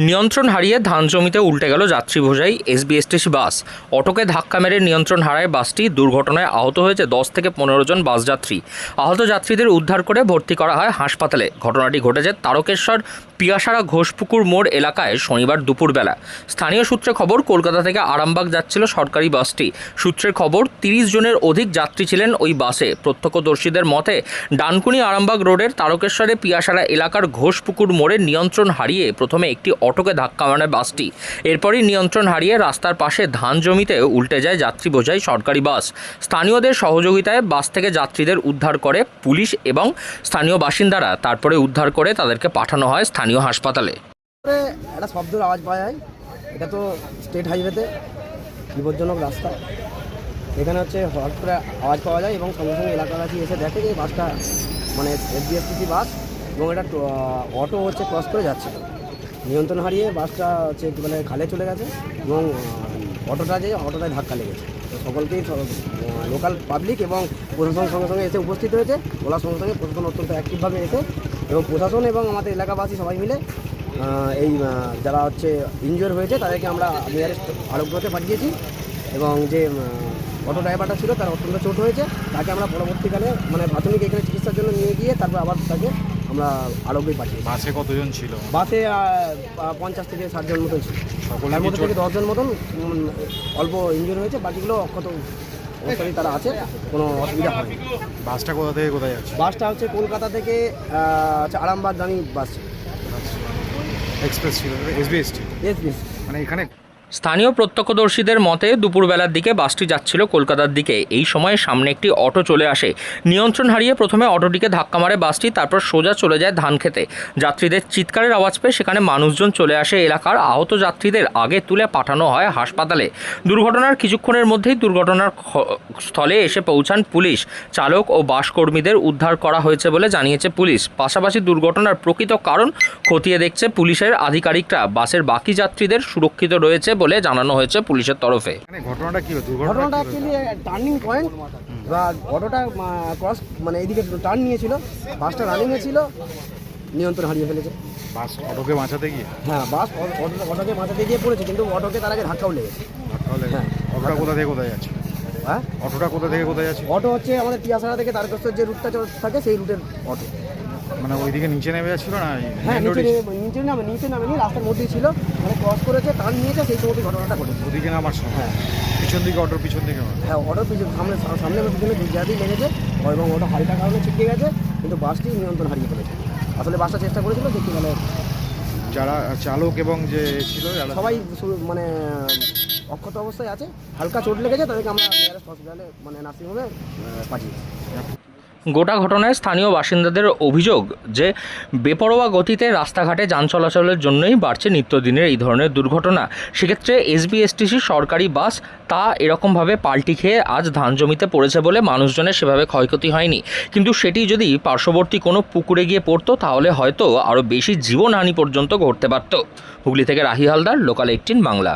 নিয়ন্ত্রণ হারিয়ে ধান জমিতে উল্টে গেল যাত্রী বোঝাই এসবিএসটিসি বাস। অটোকে ধাক্কা মেরে নিয়ন্ত্রণ হারায় বাসটি। দুর্ঘটনায় আহত হয়েছে 10 থেকে 15 জন বাস যাত্রী। আহত যাত্রীদের উদ্ধার করে ভর্তি করা হয় হাসপাতালে। ঘটনাটি ঘটেছে তারকেশ্বর পিয়াসারা ঘোষপুকুর মোড় এলাকায় শনিবার দুপুরবেলা। স্থানীয় সূত্রে খবর, কলকাতা থেকে আরামবাগ যাচ্ছিল সরকারি বাসটি। সূত্রের খবর, 30 জনের অধিক যাত্রী ছিলেন ওই বাসে। প্রত্যক্ষদর্শীদের মতে, ডানকুনি আরামবাগ রোডের তারকেশ্বরে পিয়াসারা এলাকার ঘোষপুকুর মোড়ে নিয়ন্ত্রণ হারিয়ে প্রথমে একটি অটোকে ধাক্কা মারে বাসটি। এরপরই নিয়ন্ত্রণ হারিয়ে রাস্তার পাশে ধান জমিতে উল্টে যায় যাত্রী বোঝাই সরকারি বাস। স্থানীয়দের সহযোগিতায় বাস থেকে যাত্রীদের উদ্ধার করে পুলিশ এবং স্থানীয় বাসিন্দারা। তারপরে উদ্ধার করে তাদেরকে পাঠানো হয় স্থানীয় হাসপাতালে। একটা শব্দের আওয়াজ পাওয়া যায়। এটা তো স্টেট হাইওয়েতে বিপজ্জনক রাস্তা। এখানে হচ্ছে হঠাৎ করে আওয়াজ পাওয়া যায় এবং সঙ্গে সঙ্গে এলাকাবাসী এসে দেখে যে বাসটা মানে এসবিএসটিসি বাস এবং এটা অটো হচ্ছে ক্রস করে যাচ্ছে। নিয়ন্ত্রণ হারিয়ে বাসটা হচ্ছে মানে খালে চলে গেছে এবং অটোটায় ধাক্কা লেগেছে। তো সকলকেই লোকাল পাবলিক এবং প্রশাসন সঙ্গে সঙ্গে এসে উপস্থিত হয়েছে। বলার সঙ্গে সঙ্গে প্রশাসন অত্যন্ত অ্যাক্টিভভাবে এসে এবং প্রশাসন এবং আমাদের এলাকাবাসী সবাই মিলে এই যারা হচ্ছে ইনজিওর হয়েছে তাদেরকে আমরা নিয়ারেস্ট আরোগ্যতে পাঠিয়েছি এবং যে অটো ড্রাইভারটা ছিল তার অত্যন্ত চোট হয়েছে। তাকে আমরা পরবর্তীকালে মানে প্রাথমিক এখানে চিকিৎসার জন্য নিয়ে গিয়ে তারপর আবার তাকে আমরা আরোগ্যে পাঠিয়েছি। বাসে কতজন ছিল? বাসে 50 থেকে 60 জন মতন ছিল। তার মধ্যে থেকে 10 জন মতন অল্প ইনজিওর হয়েছে, বাকিগুলো অক্ষত অবস্থায় তারা আছে, কোনো অসুবিধা হয়নি। বাসটা কোথা থেকে কোথায় যাচ্ছে? বাসটা হচ্ছে কলকাতা থেকে আরামবাগগামী বাস এক্সপ্রেস ছিল, এসবিএসটি মানে এখানে। স্থানীয় প্রত্যক্ষদর্শীদের মতে, দুপুরবেলার দিকে বাসটি যাচ্ছিল কলকাতার দিকে। এই সময় সামনে একটি অটো চলে আসে। নিয়ন্ত্রণ হারিয়ে প্রথমে অটোটিকে ধাক্কা মারে বাসটি, তারপর সোজা চলে যায় ধান খেতে। যাত্রীদের চিৎকারের আওয়াজ পেয়ে সেখানে মানুষজন চলে আসে। এলাকার আহত যাত্রীদের আগে তুলে পাঠানো হয় হাসপাতালে। দুর্ঘটনার কিছুক্ষণের মধ্যেই দুর্ঘটনার স্থলে এসে পৌঁছান পুলিশ। চালক ও বাস কর্মীদের উদ্ধার করা হয়েছে বলে জানিয়েছে পুলিশ। পাশাপাশি দুর্ঘটনার প্রকৃত কারণ খতিয়ে দেখছে পুলিশের আধিকারিকরা। বাসের বাকি যাত্রীদের সুরক্ষিত রয়েছে বলে জানানো হয়েছে পুলিশের তরফে। ঘটনাটা কি? ঘটনাটা অ্যাকচুয়ালি টার্নিং পয়েন্ট বা অটোটা ক্রস মানে এইদিকে টার্ন নিয়েছিল, বাসটা রানিংয়ে ছিল, নিয়ন্ত্রণ হারিয়ে ফেলেছে। বাস অটোকে বাঁচাতে গিয়ে? হ্যাঁ, বাস অটোকে বাঁচাতে গিয়ে পড়েছে, কিন্তু অটোকে তার আগে ধাক্কাও লেগেছে। হ্যাঁ। অটোটা কোথা থেকে কোথায় যাচ্ছে? হ্যাঁ, অটোটা কোথা থেকে কোথায় যাচ্ছে? অটো হচ্ছে আমাদের পিয়াসারা থেকে তারকেশ্বর যে রুটটা থাকে সেই রুটের অটো। মানে ওইদিকে নিচে নেমে যাচ্ছিল না? হ্যাঁ, নিচে নামেনি, রাস্তার মধ্যেই ছিল, মানে ক্রস করেছে, টার্ন নিয়েছে, সেই সময় ঘটনাটা ঘটেছে। ওদিকে নামার সময়? হ্যাঁ, পিছন দিকে, অটোর পিছন দিকে? হ্যাঁ, অটোর সামনে পিছনে জায়গাতেই লেগেছে এবং ওটা হালকা কারণে ছিটকে গেছে, কিন্তু বাসটি নিয়ন্ত্রণ হারিয়ে ফেলেছে। আসলে বাসটা চেষ্টা করেছিল দেখতে গেলে যারা চালক এবং যে ছিল সবাই মানে অক্ষত অবস্থায় আছে। হালকা চোট লেগেছে, তাদেরকে আমরা নিয়ারেস্ট হসপিটালে মানে নার্সিংহোমে পাঠিয়েছি। গোটা ঘটনায় স্থানীয় বাসিন্দাদের অভিযোগ যে বেপরোয়া গতিতে রাস্তাঘাটে যান চলাচলের জন্যই বাড়ছে নিত্যদিনের এই ধরনের দুর্ঘটনা। সেক্ষেত্রে এসবিএসটিসি সরকারি বাস তা এরকমভাবে পাল্টি খেয়ে আজ ধান জমিতে পড়েছে বলে মানুষজনের সেভাবে ক্ষয়ক্ষতি হয়নি, কিন্তু সেটি যদি পার্শ্ববর্তী কোনো পুকুরে গিয়ে পড়তো তাহলে হয়তো আরও বেশি জীবনহানি পর্যন্ত ঘটতে পারত। হুগলি থেকে রাহি হালদার, লোকাল 18 বাংলা।